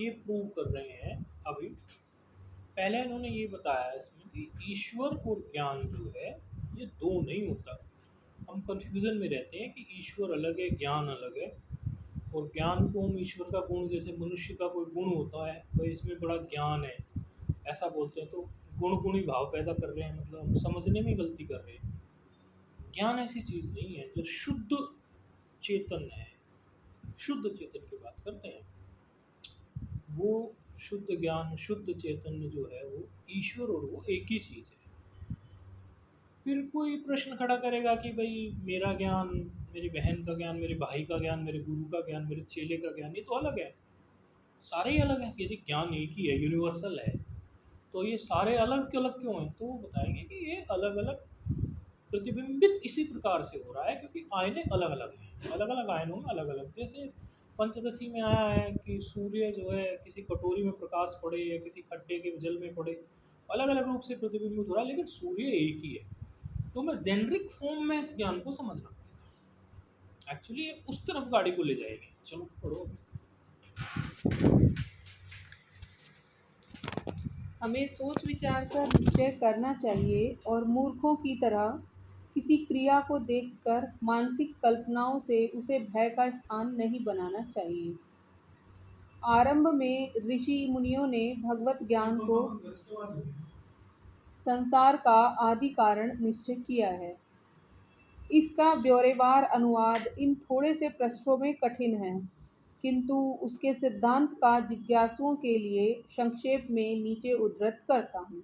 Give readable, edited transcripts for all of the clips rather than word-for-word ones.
ये प्रूव कर रहे हैं अभी। पहले इन्होंने ये बताया इसमें कि ईश्वर और ज्ञान जो है ये दो नहीं होता। हम कंफ्यूजन में रहते हैं कि ईश्वर अलग है, ज्ञान अलग है। और ज्ञान को हम ईश्वर का गुण, जैसे मनुष्य का कोई गुण होता है भाई इसमें बड़ा ज्ञान है, ऐसा बोलते हैं, तो गुण गुणी भाव पैदा कर रहे हैं, मतलब हम समझने में गलती कर रहे हैं। ज्ञान ऐसी चीज़ नहीं है। जो शुद्ध चेतन है, शुद्ध चेतन की बात करते हैं, वो शुद्ध ज्ञान, शुद्ध चैतन्य जो है वो ईश्वर और वो एक ही चीज़ है। फिर कोई प्रश्न खड़ा करेगा कि भाई मेरा ज्ञान, मेरी बहन का ज्ञान, मेरे भाई का ज्ञान, मेरे गुरु का ज्ञान, मेरे चेले का ज्ञान, ये तो अलग है। सारे ही अलग हैं। यदि ज्ञान एक ही है, यूनिवर्सल है, तो ये सारे अलग अलग क्यों हैं? तो वो बताएंगे कि ये अलग अलग प्रतिबिंबित इसी प्रकार से हो रहा है क्योंकि आयने अलग अलग हैं। अलग अलग आयनों में अलग अलग, जैसे पंचदशी में आया है कि सूर्य जो है किसी कटोरी में प्रकाश पड़े या किसी खड्डे के जल में पड़े, अलग अलग रूप से प्रतिबिंबित हो रहा है, लेकिन सूर्य एक ही है। तो मैं जेनरिक फॉर्म में इस ज्ञान को समझना पड़ेगा। एक्चुअली ये उस तरफ गाड़ी को ले जाएगी। चलो पढ़ो। हमें सोच विचार कर निश्चय करना चाहिए और मूर्खों की तरह किसी क्रिया को देखकर मानसिक कल्पनाओं से उसे भय का स्थान नहीं बनाना चाहिए। आरंभ में ऋषि मुनियों ने भगवत ज्ञान को संसार का आदि कारण निश्चय किया है। इसका ब्यौरेवार अनुवाद इन थोड़े से पृष्ठों में कठिन है, किंतु उसके सिद्धांत का जिज्ञासुओं के लिए संक्षेप में नीचे उद्धृत करता हूँ।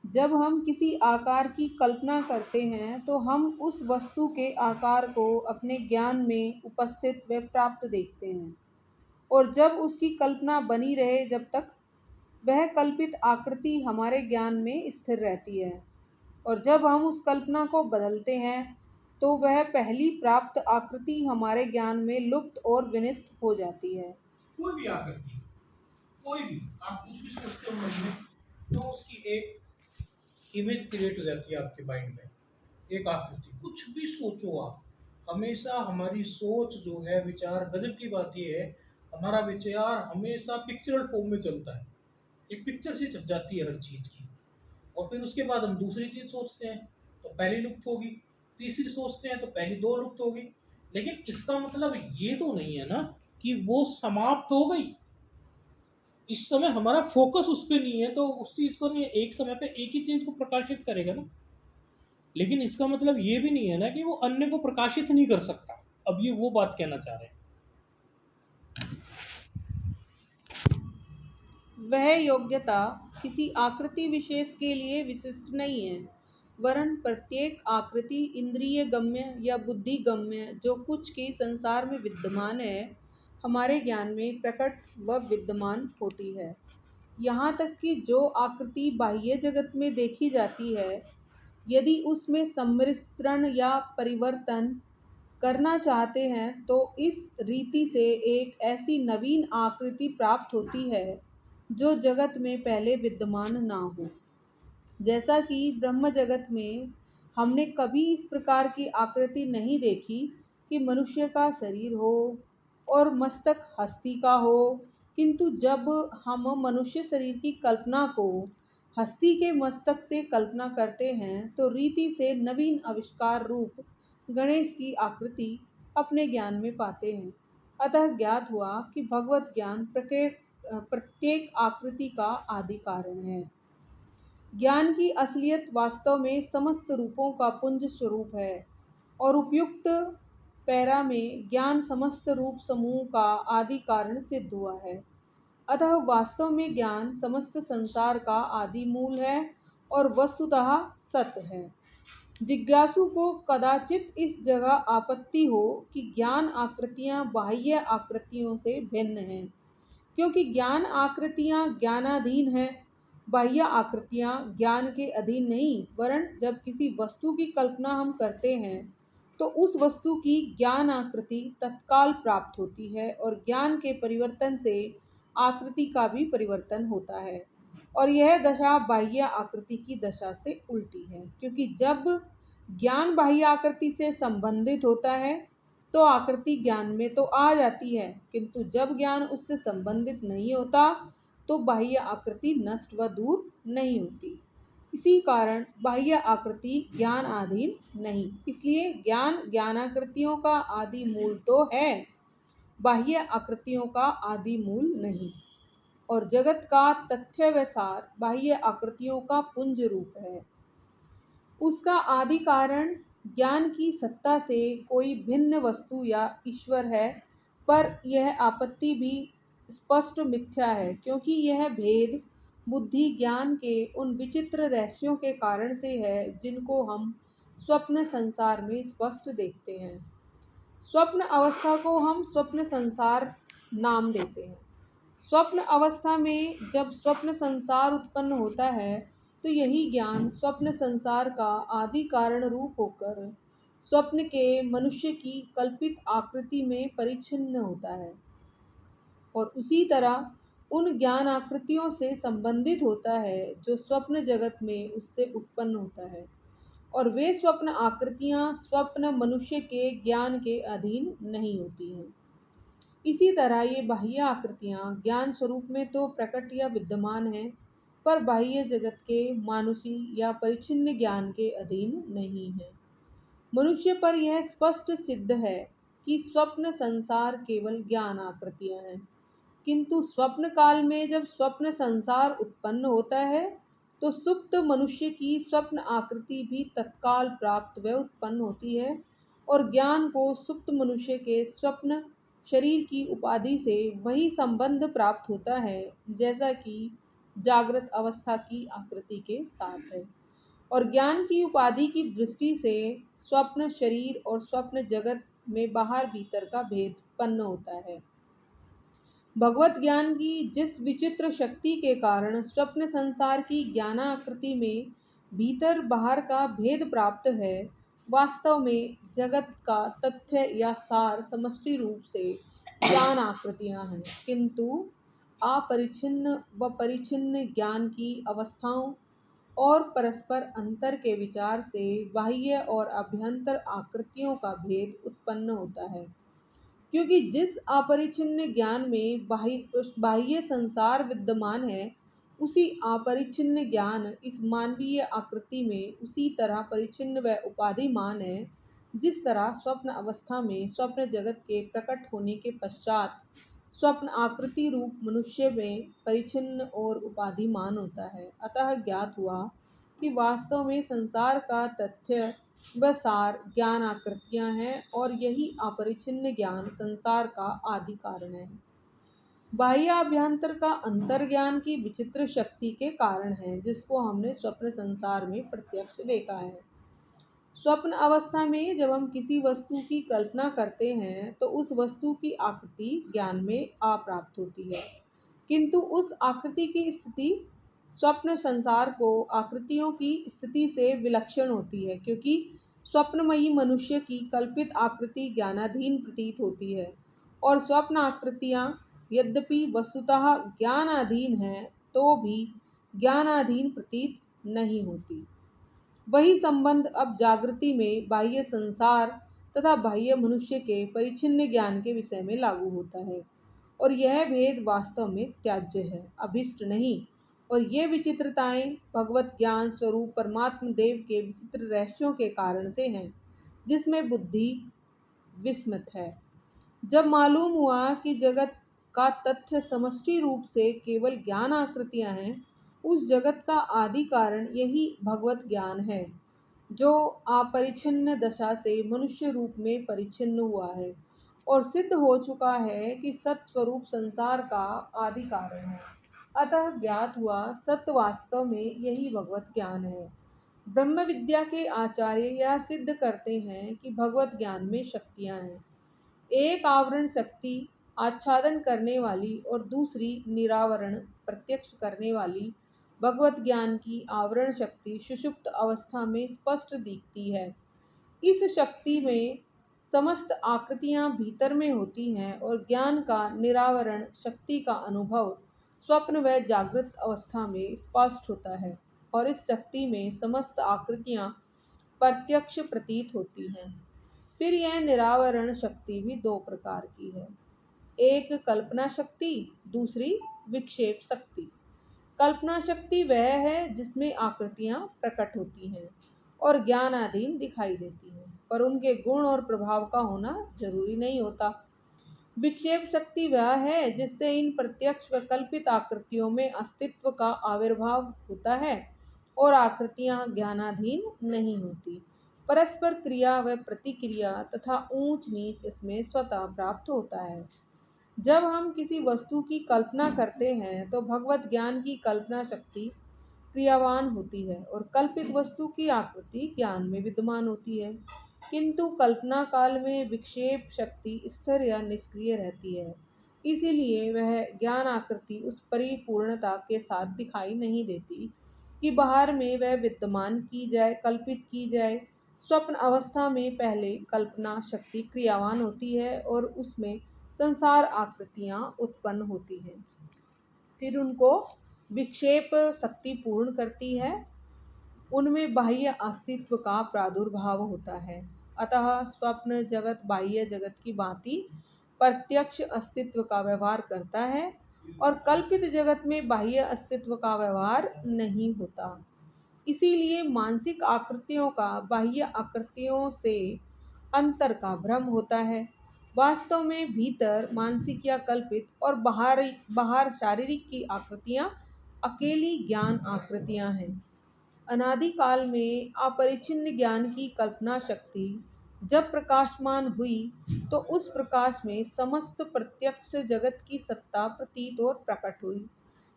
जब हम किसी आकार की कल्पना करते हैं तो हम उस वस्तु के आकार को अपने ज्ञान में उपस्थित व प्राप्त देखते हैं, और जब उसकी कल्पना बनी रहे जब तक वह कल्पित आकृति हमारे ज्ञान में स्थिर रहती है, और जब हम उस कल्पना को बदलते हैं तो वह पहली प्राप्त आकृति हमारे ज्ञान में लुप्त और विनिष्ट हो जाती है। कोई भी आकृति, कोई भी, आप कुछ भी सोचते हो मन में, तो उसकी एक इमेज क्रिएट हो जाती है आपके माइंड में, एक आकृति। कुछ भी सोचो आप, हमेशा हमारी सोच जो है, विचार, गजब की बात ये है, हमारा विचार हमेशा पिक्चरल फॉर्म में चलता है। एक पिक्चर से छप जाती है हर चीज की। और फिर उसके बाद हम दूसरी चीज सोचते हैं तो पहली लुप्त होगी, तीसरी सोचते हैं तो पहली दो लुप्त होगी। लेकिन इसका मतलब ये तो नहीं है ना कि वो समाप्त हो गई। इस समय हमारा फोकस उस पर नहीं है, तो उस चीज को नहीं, एक समय पे एक ही चीज को प्रकाशित करेगा ना। लेकिन इसका मतलब ये भी नहीं है ना कि वो अन्य को प्रकाशित नहीं कर सकता। अब ये वो बात कहना चाह रहे हैं। वह योग्यता किसी आकृति विशेष के लिए विशिष्ट नहीं है, वरन प्रत्येक आकृति इंद्रिय गम्य या बुद्धि गम्य जो कुछ की संसार में विद्यमान है, हमारे ज्ञान में प्रकट व विद्यमान होती है। यहाँ तक कि जो आकृति बाह्य जगत में देखी जाती है, यदि उसमें सम्मिश्रण या परिवर्तन करना चाहते हैं तो इस रीति से एक ऐसी नवीन आकृति प्राप्त होती है जो जगत में पहले विद्यमान ना हो। जैसा कि ब्रह्म जगत में हमने कभी इस प्रकार की आकृति नहीं देखी कि मनुष्य का शरीर हो और मस्तक हस्ती का हो, किंतु जब हम मनुष्य शरीर की कल्पना को हस्ती के मस्तक से कल्पना करते हैं तो रीति से नवीन आविष्कार रूप गणेश की आकृति अपने ज्ञान में पाते हैं। अतः ज्ञात हुआ कि भगवत ज्ञान प्रत्येक आकृति का आदि कारण है। ज्ञान की असलियत वास्तव में समस्त रूपों का पुंज स्वरूप है, और उपयुक्त पैरा में ज्ञान समस्त रूप समूह का आदि कारण सिद्ध हुआ है। अतः वास्तव में ज्ञान समस्त संसार का आदि मूल है और वस्तुतः सत्य है। जिज्ञासु को कदाचित इस जगह आपत्ति हो कि ज्ञान आकृतियां बाह्य आकृतियों से भिन्न हैं, क्योंकि ज्ञान आकृतियां ज्ञानाधीन हैं, बाह्य आकृतियां ज्ञान के अधीन नहीं। वरन जब किसी वस्तु की कल्पना हम करते हैं तो उस वस्तु की ज्ञान आकृति तत्काल प्राप्त होती है, और ज्ञान के परिवर्तन से आकृति का भी परिवर्तन होता है। और यह दशा बाह्य आकृति की दशा से उल्टी है, क्योंकि जब ज्ञान बाह्य आकृति से संबंधित होता है तो आकृति ज्ञान में तो आ जाती है, किंतु जब ज्ञान उससे संबंधित नहीं होता तो बाह्य आकृति नष्ट व दूर नहीं होती। इसी कारण बाह्य आकृति ज्ञान अधीन नहीं। इसलिए ज्ञान ज्ञानाकृतियों का आदि मूल तो है, बाह्य आकृतियों का आदि मूल नहीं। और जगत का तथ्य व सार बाह्य आकृतियों का पुंज रूप है। उसका आदि कारण ज्ञान की सत्ता से कोई भिन्न वस्तु या ईश्वर है, पर यह आपत्ति भी स्पष्ट मिथ्या है, क्योंकि यह भेद बुद्धि ज्ञान के उन विचित्र रहस्यों के कारण से है जिनको हम स्वप्न संसार में स्पष्ट देखते हैं। स्वप्न अवस्था को हम स्वप्न संसार नाम देते हैं। स्वप्न अवस्था में जब स्वप्न संसार उत्पन्न होता है तो यही ज्ञान स्वप्न संसार का आदि कारण रूप होकर स्वप्न के मनुष्य की कल्पित आकृति में परिच्छिन्न होता है और उसी तरह उन ज्ञान आकृतियों से संबंधित होता है जो स्वप्न जगत में उससे उत्पन्न होता है। और वे स्वप्न आकृतियां स्वप्न मनुष्य के ज्ञान के अधीन नहीं होती हैं। इसी तरह ये बाह्य आकृतियां ज्ञान स्वरूप में तो प्रकट या विद्यमान हैं, पर बाह्य जगत के मानुषी या परिच्छिन्न ज्ञान के अधीन नहीं है। मनुष्य पर यह स्पष्ट सिद्ध है कि स्वप्न संसार केवल ज्ञान आकृतियां हैं, किंतु स्वप्न काल में जब स्वप्न संसार उत्पन्न होता है तो सुप्त मनुष्य की स्वप्न आकृति भी तत्काल प्राप्त व उत्पन्न होती है और ज्ञान को सुप्त मनुष्य के स्वप्न शरीर की उपाधि से वही संबंध प्राप्त होता है जैसा कि जागृत अवस्था की आकृति के साथ है। और ज्ञान की उपाधि की दृष्टि से स्वप्न शरीर और स्वप्न जगत में बाहर भीतर का भेद उत्पन्न होता है। भगवत ज्ञान की जिस विचित्र शक्ति के कारण स्वप्न संसार की ज्ञानाकृति में भीतर बाहर का भेद प्राप्त है, वास्तव में जगत का तथ्य या सार समष्टि रूप से ज्ञान आकृतियां हैं, किंतु अपरिच्छिन्न व परिच्छिन्न ज्ञान की अवस्थाओं और परस्पर अंतर के विचार से बाह्य और अभ्यंतर आकृतियों का भेद उत्पन्न होता है। क्योंकि जिस अपरिच्छिन्न ज्ञान में बाह्य संसार विद्यमान है, उसी अपरिच्छिन्न ज्ञान इस मानवीय आकृति में उसी तरह परिच्छिन्न व उपाधिमान है जिस तरह स्वप्न अवस्था में स्वप्न जगत के प्रकट होने के पश्चात स्वप्न आकृति रूप मनुष्य में परिच्छिन्न और उपाधिमान होता है। अतः ज्ञात हुआ कि वास्तव में संसार का तथ्य व सार ज्ञान आकृतियां हैं और यही अपरिच्छिन्न ज्ञान संसार का आदि कारण है। बाह्य अभ्यंतर का अंतर ज्ञान की विचित्र शक्ति के कारण है, जिसको हमने स्वप्न संसार में प्रत्यक्ष देखा है। स्वप्न अवस्था में जब हम किसी वस्तु की कल्पना करते हैं तो उस वस्तु की आकृति ज्ञान में अप्राप्त होती है, किंतु उस आकृति की स्थिति स्वप्न संसार को आकृतियों की स्थिति से विलक्षण होती है, क्योंकि स्वप्नमयी मनुष्य की कल्पित आकृति ज्ञानाधीन प्रतीत होती है और स्वप्न आकृतियां यद्यपि वस्तुतः ज्ञानाधीन हैं तो भी ज्ञानाधीन प्रतीत नहीं होती। वही संबंध अब जागृति में बाह्य संसार तथा बाह्य मनुष्य के परिच्छिन्न ज्ञान के विषय में लागू होता है और यह भेद वास्तव में त्याज्य है, अभिष्ट नहीं। और ये विचित्रताएं भगवत ज्ञान स्वरूप परमात्म देव के विचित्र रहस्यों के कारण से हैं, जिसमें बुद्धि विस्मित है। जब मालूम हुआ कि जगत का तथ्य समष्टि रूप से केवल ज्ञान आकृतियां हैं, उस जगत का आदि कारण यही भगवत ज्ञान है जो अपरिच्छिन्न दशा से मनुष्य रूप में परिच्छिन्न हुआ है और सिद्ध हो चुका है कि सत्स्वरूप संसार का आदि कारण है। अतः ज्ञात हुआ सत्य वास्तव में यही भगवत ज्ञान है। ब्रह्म विद्या के आचार्य यह सिद्ध करते हैं कि भगवत ज्ञान में शक्तियां हैं। एक आवरण शक्ति आच्छादन करने वाली और दूसरी निरावरण प्रत्यक्ष करने वाली। भगवत ज्ञान की आवरण शक्ति सुषुप्त अवस्था में स्पष्ट दिखती है। इस शक्ति में समस्त आकृतियां भीतर में होती हैं और ज्ञान का निरावरण शक्ति का अनुभव स्वप्न व जागृत अवस्था में स्पष्ट होता है और इस शक्ति में समस्त आकृतियां प्रत्यक्ष प्रतीत होती हैं। फिर यह निरावरण शक्ति भी दो प्रकार की है, एक कल्पना शक्ति, दूसरी विक्षेप शक्ति। कल्पना शक्ति वह है जिसमें आकृतियां प्रकट होती हैं और ज्ञानाधीन दिखाई देती हैं, पर उनके गुण और प्रभाव का होना जरूरी नहीं होता। विक्षेप शक्ति वह है जिससे इन प्रत्यक्ष व कल्पित आकृतियों में अस्तित्व का आविर्भाव होता है और आकृतियां ज्ञानाधीन नहीं होती। परस्पर क्रिया व प्रतिक्रिया तथा ऊंच नीच इसमें स्वतः प्राप्त होता है। जब हम किसी वस्तु की कल्पना करते हैं तो भगवत ज्ञान की कल्पना शक्ति क्रियावान होती है और कल्पित वस्तु की आकृति ज्ञान में विद्यमान होती है। किंतु कल्पना काल में विक्षेप शक्ति स्थिर या निष्क्रिय रहती है, इसीलिए वह ज्ञान आकृति उस परिपूर्णता के साथ दिखाई नहीं देती कि बाहर में वह विद्यमान की जाए, कल्पित की जाए। स्वप्न अवस्था में पहले कल्पना शक्ति क्रियावान होती है और उसमें संसार आकृतियां उत्पन्न होती हैं, फिर उनको विक्षेप शक्ति पूर्ण करती है, उनमें बाह्य अस्तित्व का प्रादुर्भाव होता है। अतः स्वप्न जगत बाह्य जगत की भांति प्रत्यक्ष अस्तित्व का व्यवहार करता है और कल्पित जगत में बाह्य अस्तित्व का व्यवहार नहीं होता। इसीलिए मानसिक आकृतियों का बाह्य आकृतियों से अंतर का भ्रम होता है। वास्तव में भीतर मानसिक या कल्पित और बाहर शारीरिक की आकृतियां अकेली ज्ञान आकृतियां हैं। अनादिकाल में अपरिच्छिन्न ज्ञान की कल्पना शक्ति जब प्रकाशमान हुई तो उस प्रकाश में समस्त प्रत्यक्ष जगत की सत्ता प्रतीत और प्रकट हुई।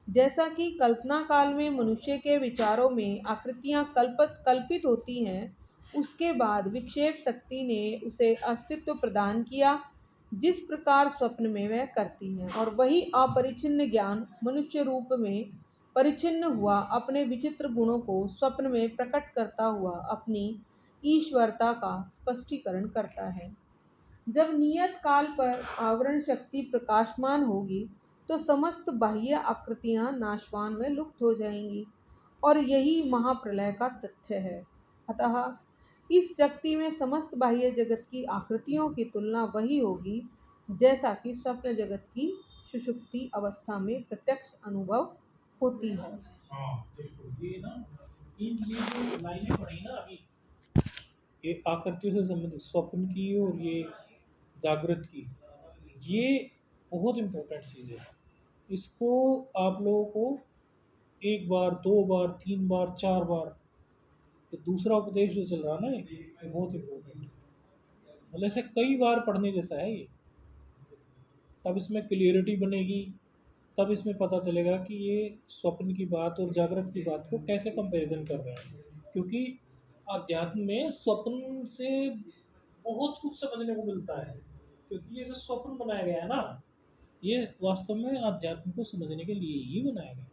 जैसा कि कल्पना काल में मनुष्य के विचारों में आकृतियां कल्पित होती हैं, उसके बाद विक्षेप शक्ति ने उसे अस्तित्व प्रदान किया जिस प्रकार स्वप्न में वह करती है, और वही अपरिच्छिन्न ज्ञान मनुष्य रूप में परिच्छिन्न हुआ अपने विचित्र गुणों को स्वप्न में प्रकट करता हुआ अपनी ईश्वरता का स्पष्टीकरण करता है। जब नियत काल पर आवरण शक्ति प्रकाशमान होगी तो समस्त बाह्य आकृतियां नाशवान व लुप्त हो जाएंगी और यही महाप्रलय का तथ्य है। अतः इस शक्ति में समस्त बाह्य जगत की आकृतियों की तुलना वही होगी जैसा कि स्वप्न जगत की सुषुप्ति अवस्था में प्रत्यक्ष अनुभव होती है। हाँ देखो ये ना, ये जो लाइनें पढ़ी ना अभी, ये आकृतियों से संबंधित स्वप्न की और ये जागृत की, ये बहुत इम्पोर्टेंट चीज़ है। इसको आप लोगों को एक बार, दो बार, तीन बार, चार बार, ये दूसरा उपदेश जो चल रहा है ना, ये बहुत इम्पोर्टेंट है। मतलब ऐसे कई बार पढ़ने जैसा है ये, तब इसमें क्लियरिटी बनेगी, तब इसमें पता चलेगा कि ये स्वप्न की बात और जागृत की बात को कैसे कंपैरिजन कर रहे हैं। क्योंकि अध्यात्म में स्वप्न से बहुत कुछ समझने को मिलता है, क्योंकि ये जो स्वप्न बनाया गया है ना, ये वास्तव में अध्यात्म को समझने के लिए ही बनाया गया है।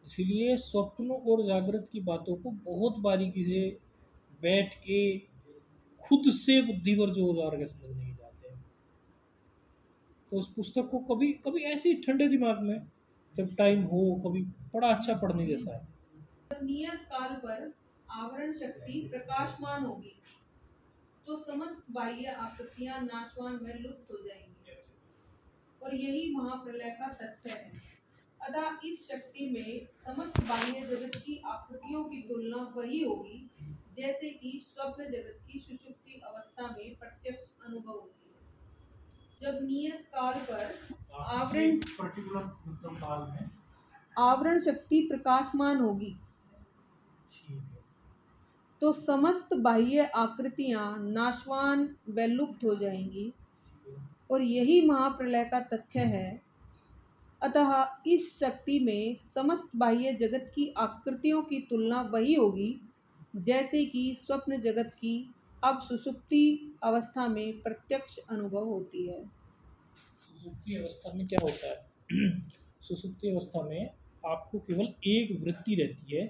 इसीलिए स्वप्न और जागृत की बातों को बहुत बारीकी से बैठ के खुद से बुद्धि पर जोर डाल के समझने की जाते हैं। तो उस पुस्तक को कभी कभी ऐसे ही ठंडे दिमाग में जब टाइम हो, कभी बड़ा अच्छा पढ़ने जैसा है। नियत काल पर आवरण शक्ति प्रकाशमान होगी तो समस्त बाह्य आकृतियां नाशवान व लुप्त हो जाएंगी और यही महाप्रलय का तथ्य है। अतः इस शक्ति में समस्त बाह्य जगत की आकृतियों की तुलना वही होगी जैसे कि स्वप्न जगत की सुषुप्ति अवस्था में प्रत्यक्ष अनुभव होती है। जब नियत काल पर आवरण पर्टिकुलर मतलब काल में आवरण शक्ति प्रकाशमान होगी ठीक है, तो समस्त बाह्य आकृतियां नाशवान व लुप्त हो जाएंगी और यही महाप्रलय का तथ्य है। अतः इस शक्ति में समस्त बाह्य जगत की आकृतियों की तुलना वही होगी जैसे कि स्वप्न जगत की अब सुषुप्ति अवस्था में प्रत्यक्ष अनुभव होती है। सुसुप्ति अवस्था में क्या होता है? सुसुप्ति अवस्था में आपको केवल एक वृत्ति रहती है,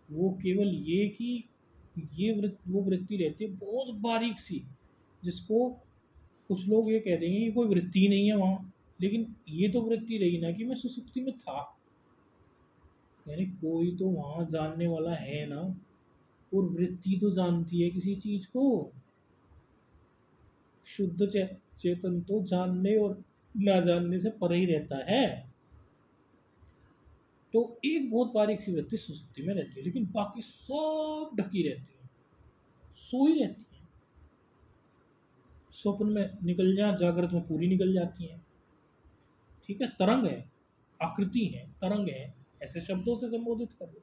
वो केवल ये कि ये वो वृत्ति रहती है बहुत बारीक सी, जिसको कुछ लोग ये कह देंगे कि कोई वृत्ति ही नहीं है वहाँ, लेकिन ये तो वृत्ति रही ना कि मैं सुसुप्ति में था। यानी कोई तो वहाँ जानने वाला है ना, और वृत्ति तो जानती है किसी चीज को। शुद्ध चेतन तो जानने और ना जानने से परे ही रहता है। तो एक बहुत बारीक सी व्यक्ति सुसुप्ति में रहती है, लेकिन बाकी सब ढकी रहती है, सोई रहती है। स्वप्न में निकल जा, जागृत में पूरी निकल जाती है। ठीक है, तरंग है, आकृति है, तरंग है, ऐसे शब्दों से संबोधित कर लो।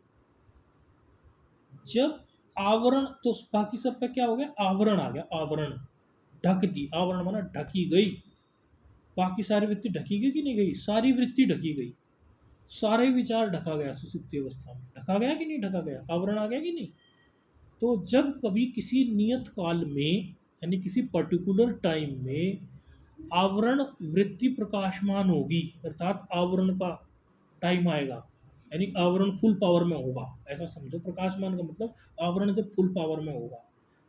जब आवरण, तो बाकी सब पे क्या हो गया, आवरण आ गया, आवरण, ढक दी, आवरण माना ढकी गई। बाकी सारी वृत्ति ढकी गई कि नहीं गई, सारी वृत्ति ढकी गई, सारे विचार ढका गया, सुसुप्ति अवस्था में ढका गया कि नहीं ढका गया, आवरण आ गया कि नहीं। तो जब कभी किसी नियत काल में, यानी किसी पर्टिकुलर टाइम में आवरण वृत्ति प्रकाशमान होगी, अर्थात आवरण का टाइम आएगा, यानी आवरण फुल पावर में होगा, ऐसा समझो। प्रकाशमान का मतलब आवरण जब फुल पावर में होगा,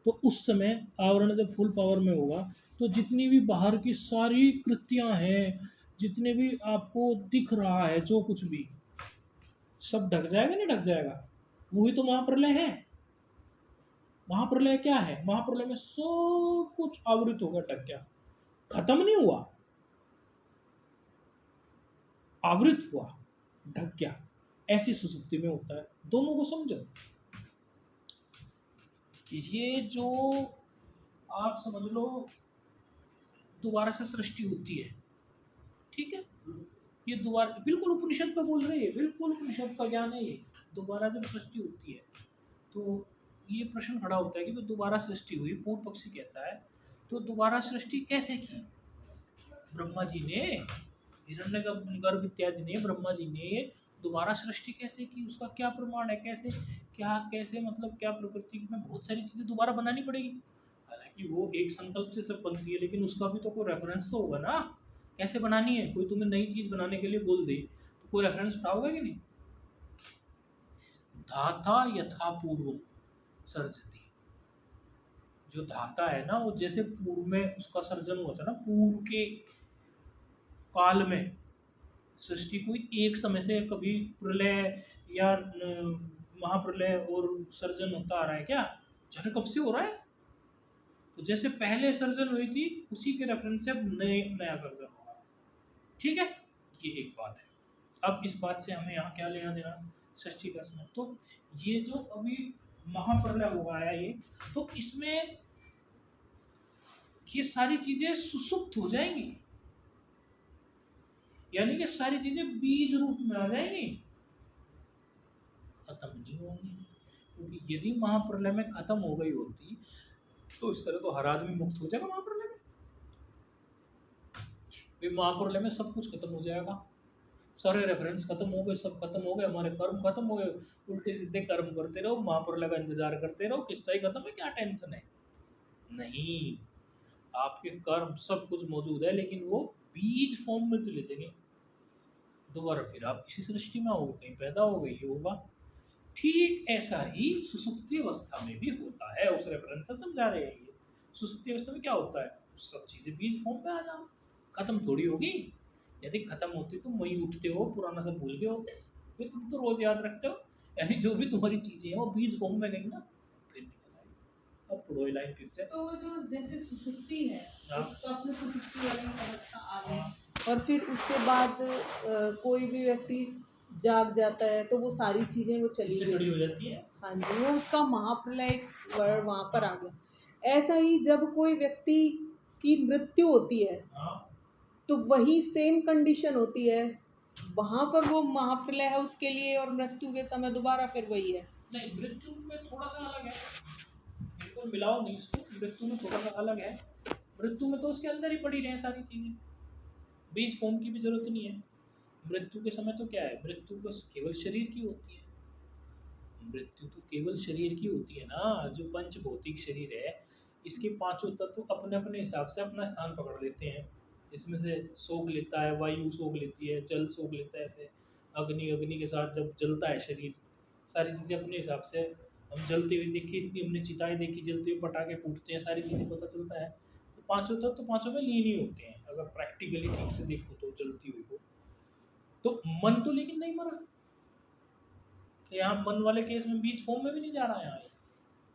तो उस समय आवरण जब फुल पावर में होगा, तो जितनी भी बाहर की सारी कृतियां हैं, जितने भी आपको दिख रहा है जो कुछ भी, सब ढक जाएगा नहीं ढक जाएगा। वही तो महाप्रलय है। महाप्रलय क्या है, महाप्रलय में सब कुछ आवृत होगा, ढक गया, खत्म नहीं हुआ, आवृत हुआ, ढक गया। ऐसी सुसुप्ति में होता है। दोनों को समझो कि ये जो आप समझ लो दोबारा से सृष्टि होती है, ठीक है, ये दोबारा बिल्कुल उपनिषद पे बोल रहे हैं, बिल्कुल उपनिषद का ज्ञान है ये। दोबारा जब सृष्टि होती है तो ये प्रश्न खड़ा होता है कि भाई दोबारा सृष्टि हुई, पूर्व पक्षी कहता है, तो दोबारा सृष्टि कैसे की। ब्रह्मा जी ने, हिरण्यगर्भ इत्यादि ने, ब्रह्मा जी ने दोबारा सृष्टि कैसे की, उसका क्या प्रमाण है, कैसे, क्या कैसे, मतलब क्या प्रकृति में बहुत सारी चीजें दोबारा बनानी पड़ेगी। हालांकि वो एक संकल्प से सब बनती है, लेकिन उसका भी तो कोई रेफरेंस तो होगा ना, कैसे बनानी है। कोई तुम्हें नई चीज बनाने के लिए बोल दे तो कोई रेफरेंस उठाओगे कि नहीं। धाता यथा पूर्व सर्जती, जो धाता है ना, वो जैसे पूर्व में उसका सर्जन हुआ था ना, पूर्व के काल में सृष्टि कोई एक समय से, कभी प्रलय या महाप्रलय और सर्जन होता आ रहा है क्या, जाने कब से हो रहा है। तो जैसे पहले सर्जन हुई थी, उसी के रेफरेंस से अब नया सर्जन होगा। ठीक है, ये एक बात है। अब इस बात से हमें यहाँ क्या लेना देना, षष्ठी का समय। तो ये जो अभी महाप्रलय होगा है ये, तो इसमें ये सारी चीजें सुसुप्त हो जाएंगी, यानी कि सारी चीजें बीज रूप में आ जाएंगी, खत्म नहीं होंगी। क्योंकि यदि महाप्रलय में खत्म हो गई होती, तो इस तरह तो हर आदमी मुक्त हो जाएगा महाप्रलय में। वे महाप्रलय में सब कुछ खत्म हो जाएगा, सारे रेफरेंस खत्म हो गए, सब खत्म हो गए, हमारे कर्म खत्म हो गए, उल्टे सीधे कर्म करते रहो, महाप्रलय का इंतजार करते रहो, किस्सा ही खत्म है, क्या टेंशन है। नहीं, आपके कर्म सब कुछ मौजूद है, लेकिन वो बीज फॉर्म में चले जाएंगे। दोबारा फिर आप किसी सृष्टि में हो, कहीं पैदा हो गई होगा। ठीक ऐसा ही सुसुप्ति अवस्था में भी होता है, उस रेफरेंस से समझा रहे हैं ये। सुसुप्ति अवस्था में क्या होता है, सब चीजें बीज फॉर्म पे आ जाओ, खत्म थोड़ी होगी। यदि खत्म होती तो वही उठते हो, पुराना सब भूल गए होते, फिर तुम तो रोज याद रखते हो। यानी जो भी तुम्हारी चीजें हैं वो बीज फॉर्म में गई ना, फिर निकल आई। अब पढ़ो ये लाइन फिर से। तो जो जैसे सुसुप्ति है, हाँ। एक स्वप्न सुसुप्ति वाली अवस्था आ गई, हाँ। और फिर उसके बाद कोई भी व्यक्ति जाग जाता है तो वो सारी चीजें वो चली इससे खड़ी गई। हो जाती है। हाँ जी, वो उसका महाप्रलय वर्ड वहां पर आ गया। ऐसा ही जब कोई व्यक्ति की मृत्यु होती है, हाँ। तो वही सेम कंडीशन होती है, वहां पर वो महाप्रलय है उसके लिए, और मृत्यु के समय दोबारा फिर वही है। नहीं, मृत्यु में थोड़ा सा अलग है, बिल्कुल मिलाओ नहीं इसको, मृत्यु में थोड़ा सा अलग है। मृत्यु में तो उसके अंदर ही पड़ी रहे सारी चीजें, बीज फॉर्म की भी जरूरत नहीं है। मृत्यु के समय तो क्या है, मृत्यु तो केवल शरीर की होती है, मृत्यु तो केवल शरीर की होती है ना। जो पंच भौतिक शरीर है, इसके पांचों तत्व अपने अपने हिसाब से अपना स्थान पकड़ लेते हैं। इसमें से सोख लेता है, वायु सोख लेती है, जल सोख लेता है, ऐसे अग्नि, अग्नि के साथ जब जलता है शरीर, सारी चीज़ें अपने हिसाब से। हम जलते हुए देखी, इतनी हमने चिताएं देखी जलते हुए, पटाखे फूटते हैं, सारी चीज़ें पता चलता है। तो पांचों तत्व तो पांचों में लीन ही होते हैं, अगर प्रैक्टिकली ठीक से देखो तो जलती हुई को। तो मन तो लेकिन नहीं मरा। तो यहाँ मन वाले केस में बीज फॉर्म में भी नहीं जा रहा है यहाँ,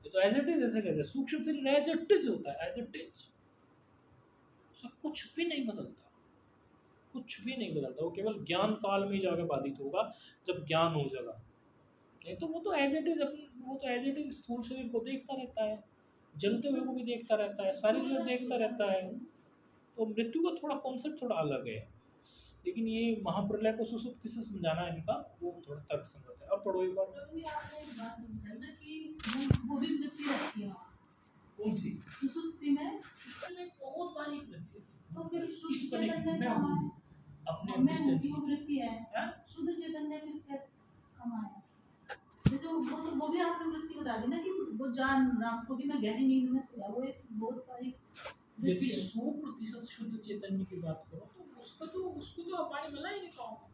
ये तो एज इट इज, ऐसे कैसे सूक्ष्म शरीर एज इट इज होता है, एज इट इज। उसका कुछ भी नहीं बदलता, कुछ भी नहीं बदलता। वो केवल ज्ञान काल में ही जाकर बाधित होगा, जब ज्ञान हो जाएगा। नहीं तो वो तो एज इट इज वो तो एज इट इज स्थूल शरीर को देखता रहता है, जलते हुए को भी देखता रहता है, सारी चीज़ें देखता रहता है। तो मृत्यु का थोड़ा कॉन्सेप्ट थोड़ा अलग है, लेकिन ये महाप्रलय को सुसुप्ति से समझाना है इनका, वो थोड़ा तर्क संगत है। अब पढ़ो एक बार। अभी आपने एक बात बताई ना कि वो भी वृत्ति रहती है वहाँ। कौन सी? सुसुप्ति में बहुत बारीक वृत्ति है। तो फिर शुद्ध इस तरह की चैतन्य मैं कहाँ हूँ, है? अपने मैं हूँ existence कि वो की। वृत्ति है। हैं? शुद्ध चैतन्य फिर क्या कहाँ है? जैसे वो भी आपने वृत्ति बता दी ना कि वो जान रास्तों की मैं गहरी नींद में सोया, वो एक बहुत बारीक यदि वृत्ति है। 100% शुद्ध चैतन्य की बात करो तो उसको तो आप पानी मिला ही नहीं पाओगे।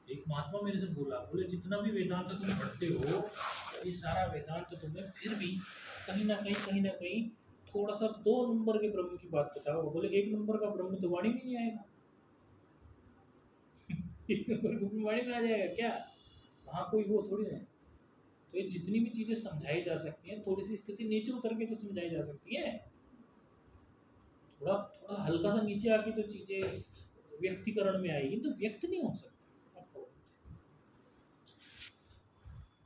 एक महात्मा मेरे से बोला, बोले जितना भी वेदांत तुम पढ़ते हो, ये सारा वेदांत तुम्हें फिर भी कहीं ना कहीं थोड़ा सा 2 नंबर के ब्रह्म की बात बताओ। बोले 1 नंबर का ब्रह्म तो वाणी में नहीं आएगा। 1 नंबर का ब्रह्म वाणी में आ जाएगा क्या? वहाँ कोई वो थोड़ी है। तो ये जितनी भी चीजें समझाई जा सकती हैं, थोड़ी सी स्थिति नीचे उतर के तो समझाई जा सकती है। थोड़ा थोड़ा हल्का सा नीचे आके तो चीजें व्यक्तिकरण में आएगी, तो व्यक्त नहीं हो सकता। आपको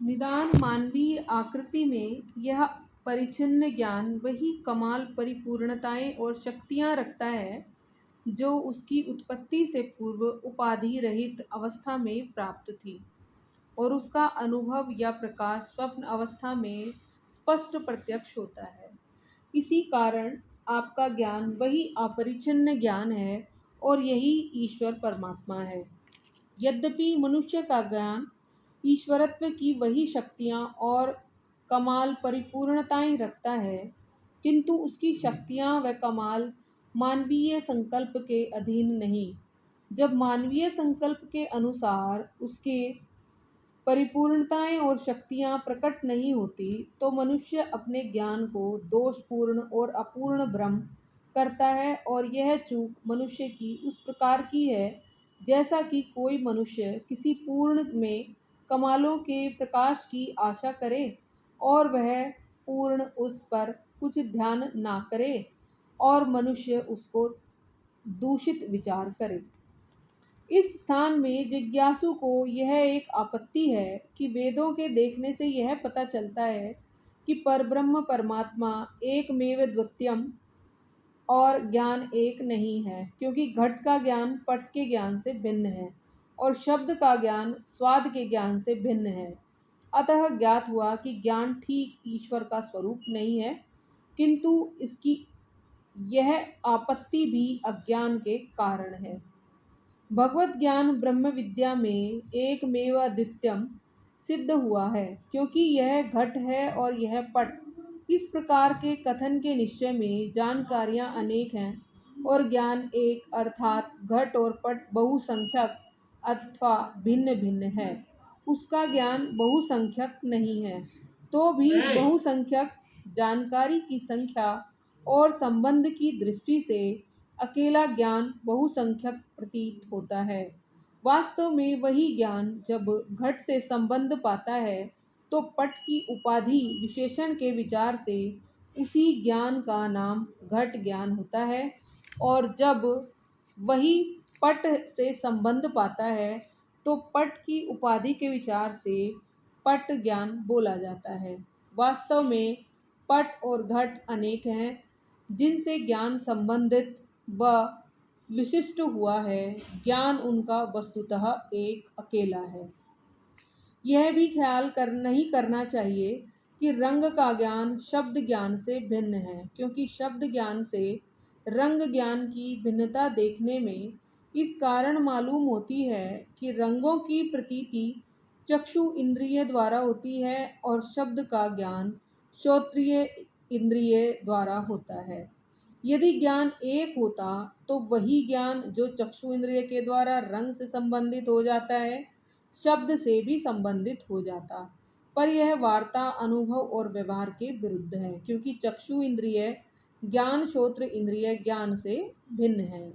निदान मानवीय आकृति में यह परिच्छिन्न ज्ञान वही कमाल परिपूर्णताएं और शक्तियां रखता है जो उसकी उत्पत्ति से पूर्व उपाधि रहित अवस्था में प्राप्त थी, और उसका अनुभव या प्रकाश स्वप्न अवस्था में स्पष्ट प्रत्यक्ष होता है। इसी कारण आपका ज्ञान वही अपरिच्छिन्न ज्ञान है और यही ईश्वर परमात्मा है। यद्यपि मनुष्य का ज्ञान ईश्वरत्व की वही शक्तियाँ और कमाल परिपूर्णताएं रखता है, किंतु उसकी शक्तियाँ व कमाल मानवीय संकल्प के अधीन नहीं। जब मानवीय संकल्प के अनुसार उसके परिपूर्णताएं और शक्तियां प्रकट नहीं होती, तो मनुष्य अपने ज्ञान को दोषपूर्ण और अपूर्ण भ्रम करता है, और यह चूक मनुष्य की उस प्रकार की है जैसा कि कोई मनुष्य किसी पूर्ण में कमालों के प्रकाश की आशा करे और वह पूर्ण उस पर कुछ ध्यान ना करे और मनुष्य उसको दूषित विचार करे। इस स्थान में जिज्ञासु को यह एक आपत्ति है कि वेदों के देखने से यह पता चलता है कि परब्रह्म परमात्मा एकमेव द्वितीयम और ज्ञान एक नहीं है, क्योंकि घट का ज्ञान पट के ज्ञान से भिन्न है और शब्द का ज्ञान स्वाद के ज्ञान से भिन्न है। अतः ज्ञात हुआ कि ज्ञान ठीक ईश्वर का स्वरूप नहीं है, किंतु इसकी यह आपत्ति भी अज्ञान के कारण है। भगवत ज्ञान ब्रह्म विद्या में एकमेव अद्वितीयम सिद्ध हुआ है, क्योंकि यह घट है और यह पट। इस प्रकार के कथन के निश्चय में जानकारियां अनेक हैं और ज्ञान एक, अर्थात घट और पट बहुसंख्यक अथवा भिन्न भिन्न है। उसका ज्ञान बहुसंख्यक नहीं है, तो भी बहुसंख्यक जानकारी की संख्या और संबंध की दृष्टि से अकेला ज्ञान बहुसंख्यक प्रतीत होता है। वास्तव में वही ज्ञान जब घट से संबंध पाता है तो पट की उपाधि विशेषण के विचार से उसी ज्ञान का नाम घट ज्ञान होता है, और जब वही पट से संबंध पाता है तो पट की उपाधि के विचार से पट ज्ञान बोला जाता है। वास्तव में पट और घट अनेक हैं जिनसे ज्ञान संबंधित व विशिष्ट हुआ है, ज्ञान उनका वस्तुतः एक अकेला है। यह भी ख्याल नहीं करना चाहिए कि रंग का ज्ञान शब्द ज्ञान से भिन्न है, क्योंकि शब्द ज्ञान से रंग ज्ञान की भिन्नता देखने में इस कारण मालूम होती है कि रंगों की प्रतीति चक्षु इंद्रिय द्वारा होती है और शब्द का ज्ञान श्रोत्रिय इंद्रिय द्वारा होता है। यदि ज्ञान एक होता तो वही ज्ञान जो चक्षु इंद्रिय के द्वारा रंग से संबंधित हो जाता है शब्द से भी संबंधित हो जाता, पर यह वार्ता अनुभव और व्यवहार के विरुद्ध है, क्योंकि चक्षु इंद्रिय ज्ञान श्रोत्र इंद्रिय ज्ञान से भिन्न है।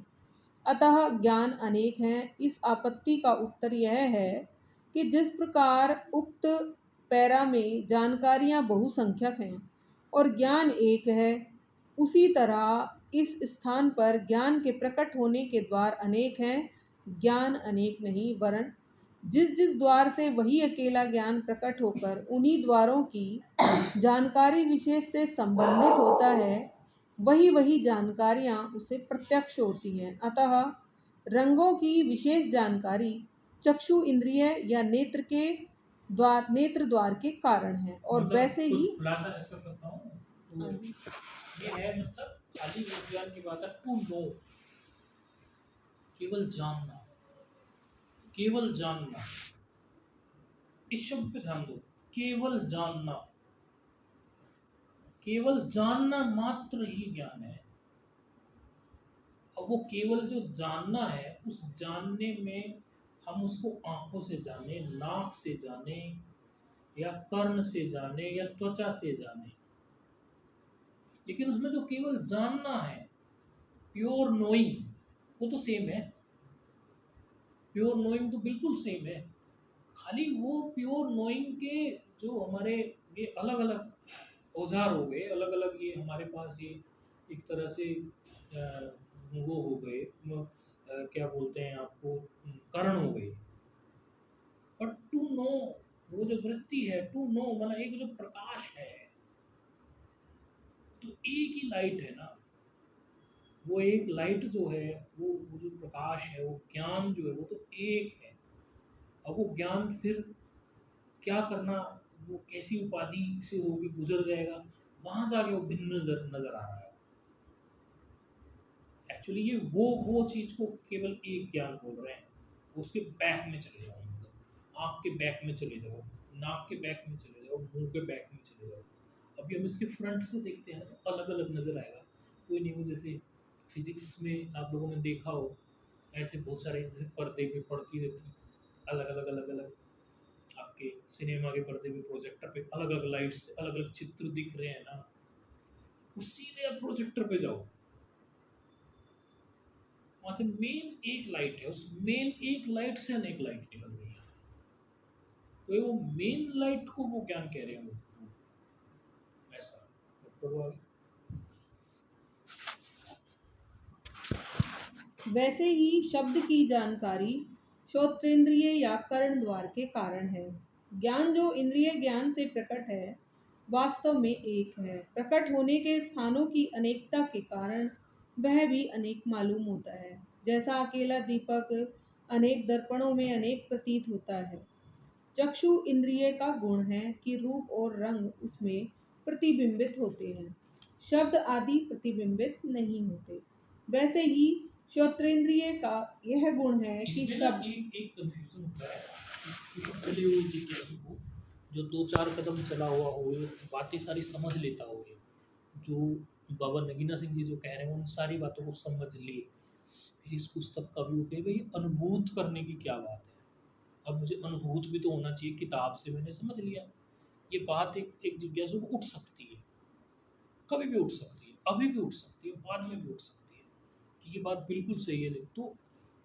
अतः ज्ञान अनेक हैं। इस आपत्ति का उत्तर यह है कि जिस प्रकार उक्त पैरा में जानकारियां बहुसंख्यक हैं और ज्ञान एक है, उसी तरह इस स्थान पर ज्ञान के प्रकट होने के द्वार अनेक हैं, ज्ञान अनेक नहीं, वरन जिस जिस द्वार से वही अकेला ज्ञान प्रकट होकर उन्हीं द्वारों की जानकारी विशेष से संबंधित होता है, वही वही जानकारियां उसे प्रत्यक्ष होती हैं। अतः रंगों की विशेष जानकारी चक्षु इंद्रिय या नेत्र द्वार के कारण है। और मतलब वैसे कुछ ही खुलासा ऐसा करता हूँ तो ये है, मतलब खाली विज्ञान की बात है, टू नो, केवल जानना, केवल जानना। इस शब्द पे ध्यान दो, केवल जानना, केवल जानना मात्र ही ज्ञान है। अब वो केवल जो जानना है, उस जानने में हम उसको आंखों से जाने, नाक से जाने, या कर्ण से जाने, या त्वचा से जाने, लेकिन उसमें जो केवल जानना है, प्योर नोइंग, वो तो सेम है। प्योर नोइंग तो बिल्कुल सेम है। खाली वो प्योर नोइंग के जो हमारे ये अलग अलग औजार हो गए, अलग अलग ये हमारे पास ये एक तरह से वो हो गए, क्या बोलते हैं आपको, करण हो गए। बट टू नो, वो जो वृत्ति है, टू नो मतलब एक जो प्रकाश है, तो एक ही लाइट है ना। वो एक लाइट जो है, वो जो प्रकाश है, वो ज्ञान जो है, वो तो एक है। अब वो ज्ञान फिर क्या करना, वो कैसी उपाधि से होके गुजर जाएगा, वहां से आगे वो भिन्न नजर नजर आ रहा है। एक्चुअली ये वो चीज को केवल एक ज्ञान बोल रहे हैं। उसके बैक में चले जाओ, मतलब आँख के बैक में चले जाओ, नाक के बैक में चले जाओ, मुंह के बैक में चले जाओ। अभी हम इसके फ्रंट से देखते हैं ना, तो अलग अलग नजर आएगा। कोई नहीं, वो जैसे फिजिक्स में आप लोगों ने देखा हो, ऐसे बहुत सारे जैसे पर्दे पे पड़ती रहती, अलग अलग अलग अलग, आपके सिनेमा के पर्दे पे, प्रोजेक्टर पे अलग अलग लाइट्स, अलग अलग चित्र दिख रहे हैं ना। उस सीधे आप प्रोजेक्टर पे जाओ, वहां से मेन एक लाइट है, उस मेन एक लाइट से अनेक लाइट निकल रही है। तो वो मेन लाइट को वो ज्ञान कह रहे हैं, ऐसा मतलब वो आगे। वैसे ही शब्द की जानकारी श्रोत्रेंद्रिय या कर्ण द्वार के कारण है। ज्ञान जो इंद्रिय ज्ञान से प्रकट है, वास्तव में एक है। प्रकट होने के स्थानों की अनेकता के कारण वह भी अनेक मालूम होता है। जैसा अकेला दीपक अनेक दर्पणों में अनेक प्रतीत होता है। चक्षु इंद्रिय का गुण है कि रूप और रंग उसमें प्रतिबिंबित होते हैं, शब्द आदि प्रतिबिंबित नहीं होते। वैसे ही श्रोत्रेंद्रिय का यह गुण है कि इसमें ना शब्द एक कंफ्यूजन होता है कि चले हुए जिज्ञासु को, जो दो चार कदम चला हुआ हो, ये बातें सारी समझ लेता हो, ये जो बाबा नगीना सिंह जी जो कह रहे हैं, उन सारी बातों को समझ लिए, फिर इस पुस्तक का भी कहे भाई अनुभूत करने की क्या बात है। अब मुझे अनुभूत भी तो होना चाहिए, किताब से मैंने समझ लिया। ये बात एक एक जिज्ञासु को उठ सकती है, कभी भी उठ सकती है, अभी भी उठ सकती है, बाद में भी उठ सकती है, कि ये बात बिल्कुल सही है। तो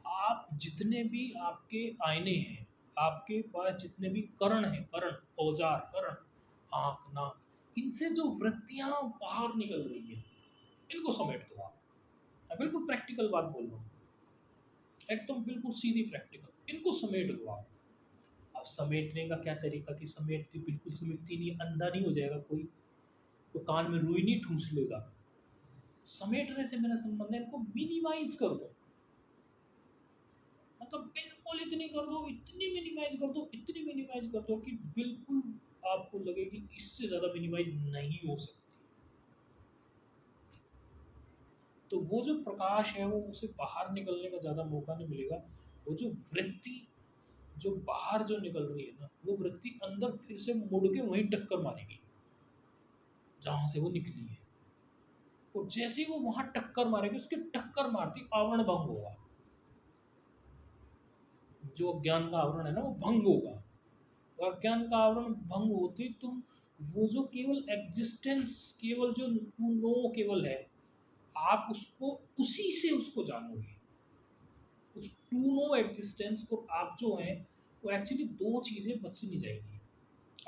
आप जितने भी आपके आईने हैं, आपके पास जितने भी करण हैं, करण, औजार, करण, आँख, नाक, इनसे जो वृत्तियाँ बाहर निकल रही है, इनको समेट दो आप। मैं बिल्कुल प्रैक्टिकल बात बोल रहा हूँ, एकदम बिल्कुल सीधी प्रैक्टिकल, इनको समेट दो आप। अब समेटने का क्या तरीका, कि समेटती बिल्कुल समेटती नहीं, अंधा नहीं हो जाएगा कोई, तो कान में रुई नहीं ठूंस लेगा। समेटने से मेरा संबंध है, इनको मिनिमाइज कर दो, मतलब बिल्कुल इतनी कर दो, इतनी मिनिमाइज कर दो, इतनी मिनिमाइज कर दो कि बिल्कुल आपको लगे कि इससे ज़्यादा मिनिमाइज नहीं हो सकती। तो वो जो प्रकाश है, वो उसे बाहर निकलने का ज़्यादा मौका नहीं मिलेगा। वो जो वृत्ति जो बाहर जो निकल रही है ना, वो वृत्ति अंदर फिर से मुड़ के वहीं टक्कर मारेगी जहाँ से वो निकली है। और जैसे ही वो वहाँ टक्कर मारेगी, उसके टक्कर मारती आवरण भंग होगा। जो अज्ञान का आवरण है ना, वो भंग होगा। अज्ञान का आवरण भंग होते तुम, वो जो केवल एग्जिस्टेंस, केवल जो टू नो केवल है, आप उसको उसी से उसको जानोगे। उस टू नो एग्जिस्टेंस को आप जो है, वो एक्चुअली दो चीज़ें बच नहीं जाएंगी।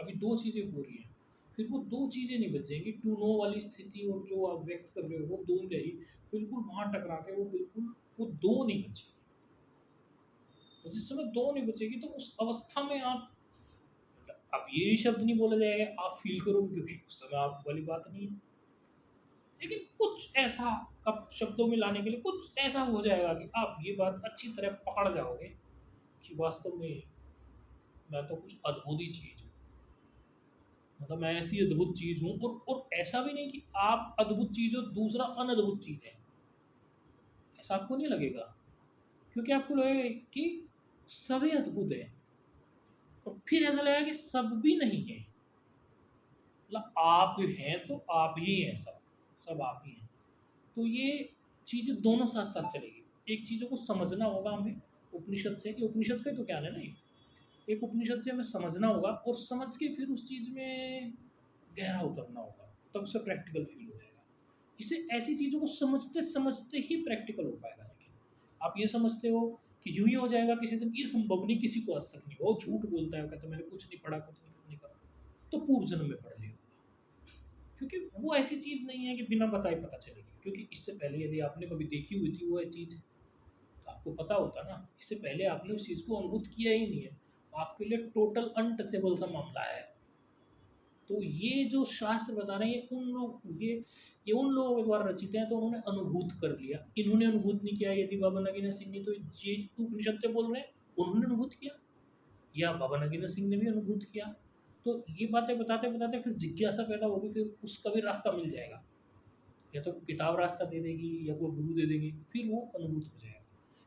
अभी दो चीज़ें हो रही हैं। फिर वो दो चीज़ें नहीं बचेंगी, टू नो वाली स्थिति और जो आप व्यक्त कर रहे हो वो दो नहीं रही, बिल्कुल वहाँ टकरा के वो बिल्कुल वो दो नहीं बचेगी। तो जिस समय दो नहीं बचेगी तो उस अवस्था में आप ये भी शब्द नहीं बोला जाएगा आप फील करोगे, क्योंकि उस समय आप वाली बात नहीं है। लेकिन कुछ ऐसा कब शब्दों में लाने के लिए कुछ ऐसा हो जाएगा कि आप ये बात अच्छी तरह पकड़ जाओगे कि वास्तव में मैं तो कुछ अद्भुत ही चीज़ हूँ। मतलब मैं ऐसी अद्भुत चीज़ हूँ, और ऐसा भी नहीं कि आप अद्भुत चीज़ हो दूसरा अनद्भुत चीज़ है, ऐसा आपको नहीं लगेगा। क्योंकि आपको लगेगा कि सभी अद्भुत है, और फिर ऐसा लगेगा कि सब भी नहीं है। मतलब आप हैं तो आप ही हैं, सब सब आप ही हैं। तो ये चीज़ें दोनों साथ साथ चलेगी। एक चीज़ों को समझना होगा हमें उपनिषद से, कि उपनिषद का ही तो ज्ञान है ना ये। एक उपनिषद से हमें समझना होगा, और समझ के फिर उस चीज़ में गहरा उतरना होगा, तब उसे प्रैक्टिकल फील हो जाएगा। इसे ऐसी चीज़ों को समझते समझते ही प्रैक्टिकल हो पाएगा। लेकिन आप ये समझते हो कि यूँ ही हो जाएगा किसी दिन, ये संभव नहीं, किसी को आज तक नहीं हुआ। वो झूठ बोलता है, वो कहता है मैंने कुछ नहीं पढ़ा, कुछ नहीं करा। तो पूर्व जन्म में पढ़ लिया, क्योंकि वो ऐसी चीज़ नहीं है कि बिना बताए पता चलेगी। क्योंकि इससे पहले यदि आपने कभी देखी हुई थी वो चीज़, तो आपको पता होता ना। इससे पहले आपने उस चीज़ को अनुभूत किया ही नहीं है, आपके लिए टोटल अनटचेबल सा मामला है। तो ये जो शास्त्र बता रहे हैं, ये उन लोगों के द्वारा रचित हैं तो उन्होंने अनुभूत कर लिया। इन्होंने अनुभूत नहीं किया। यदि बाबा नगीना सिंह ने तो ये उपनिषद से बोल रहे हैं, उन्होंने अनुभूत किया, या बाबा नगीना सिंह ने भी अनुभूत किया। तो ये बातें बताते बताते फिर जिज्ञासा पैदा होगी, फिर उसका भी रास्ता मिल जाएगा। या तो किताब रास्ता दे देगी या कोई गुरु दे देंगे, फिर वो अनुभूत हो जाएगा।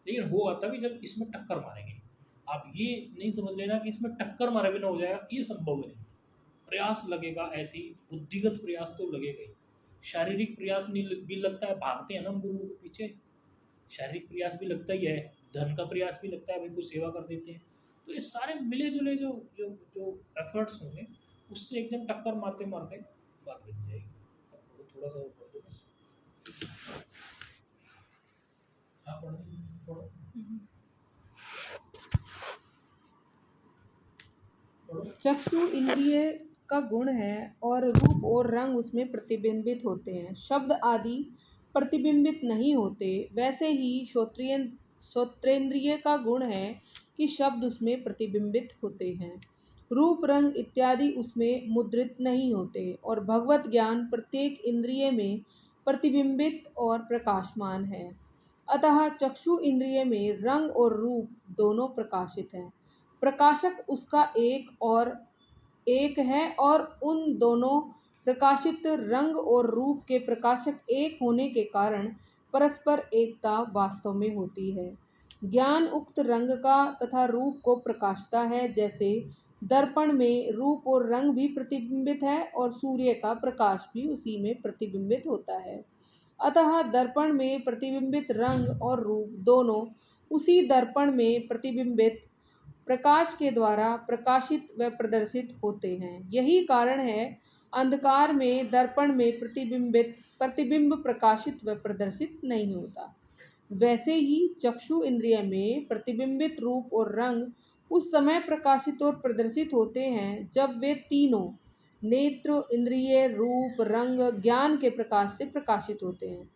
लेकिन होगा तभी जब इसमें टक्कर मारेंगे। आप ये नहीं समझ लेना कि इसमें टक्कर मारे बिना हो जाएगा, ये संभव नहीं। प्रयास लगेगा, ऐसे ही बुद्धिगत प्रयास तो लगेगा ही। शारीरिक प्रयास नहीं भी लगता है, भागते हैं ना हम गुरुओं के पीछे, शारीरिक प्रयास भी लगता ही है, धन का प्रयास भी लगता है, भाई कुछ सेवा कर देते हैं। तो ये सारे मिले जुले जो जो जो एफर्ट्स होंगे, उससे एकदम टक्कर मारते मारते बात बन जाएगी। अब थोड़ा सा वो पढ़ दो बस। हाँ पढ़ो पढ़ो पढ़ो। चक्षु इंद्रिय का गुण है और रूप और रंग उसमें प्रतिबिंबित होते हैं। शब्द आदि प्रतिबिंबित नहीं होते। वैसे ही श्रोत्रेंद्रिय का गुण है कि शब्द उसमें प्रतिबिंबित होते हैं। रूप रंग इत्यादि उसमें मुद्रित नहीं होते और भगवत ज्ञान प्रत्येक इंद्रिय में प्रतिबिंबित और प्रकाशमान है। अतः चक्षु इंद्रिय में रंग और रूप दोनों प्रकाशित हैं। प्रकाशक उसका एक है और उन दोनों प्रकाशित रंग और रूप के प्रकाशक एक होने के कारण परस्पर एकता वास्तव में होती है। ज्ञान उक्त रंग का तथा रूप को प्रकाशता है, जैसे दर्पण में रूप और रंग भी प्रतिबिंबित है और सूर्य का प्रकाश भी उसी में प्रतिबिंबित होता है। अतः दर्पण में प्रतिबिंबित रंग और रूप दोनों उसी दर्पण में प्रतिबिंबित प्रकाश के द्वारा प्रकाशित व प्रदर्शित होते हैं। यही कारण है अंधकार में दर्पण में प्रतिबिंबित प्रतिबिंब प्रकाशित व प्रदर्शित नहीं होता। वैसे ही चक्षु इंद्रिय में प्रतिबिंबित रूप और रंग उस समय प्रकाशित और प्रदर्शित होते हैं जब वे तीनों नेत्र इंद्रिय रूप रंग ज्ञान के प्रकाश से प्रकाशित होते हैं।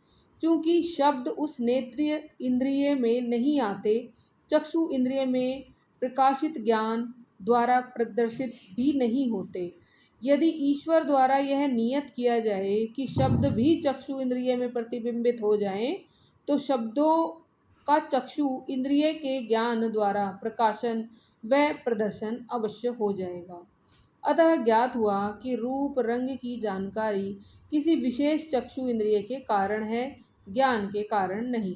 चूंकि शब्द उस नेत्रीय इंद्रिय में नहीं आते, चक्षु इंद्रिय में प्रकाशित ज्ञान द्वारा प्रदर्शित भी नहीं होते। यदि ईश्वर द्वारा यह नियत किया जाए कि शब्द भी चक्षु इंद्रिय में प्रतिबिंबित हो जाएं, तो शब्दों का चक्षु इंद्रिय के ज्ञान द्वारा प्रकाशन व प्रदर्शन अवश्य हो जाएगा। अतः ज्ञात हुआ कि रूप रंग की जानकारी किसी विशेष चक्षु इंद्रिय के कारण है, ज्ञान के कारण नहीं।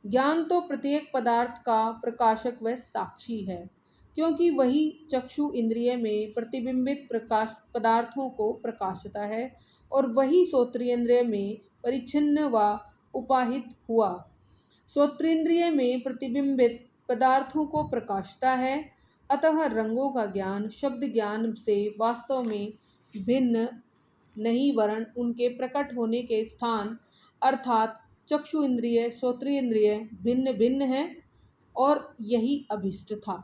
ज्ञान तो प्रत्येक पदार्थ का प्रकाशक व साक्षी है, क्योंकि वही चक्षु इंद्रिय में प्रतिबिंबित प्रकाश पदार्थों को प्रकाशता है और वही श्रोत्रियंद्रिय में परिच्छिन्न व उपाहित हुआ श्रोत्रेंद्रिय में प्रतिबिंबित पदार्थों को प्रकाशता है। अतः रंगों का ज्ञान शब्द ज्ञान से वास्तव में भिन्न नहीं, वरन उनके प्रकट होने के स्थान अर्थात चक्षु इंद्रिय श्रोत्रिय इंद्रिय भिन्न भिन्न हैं और यही अभिष्ट था।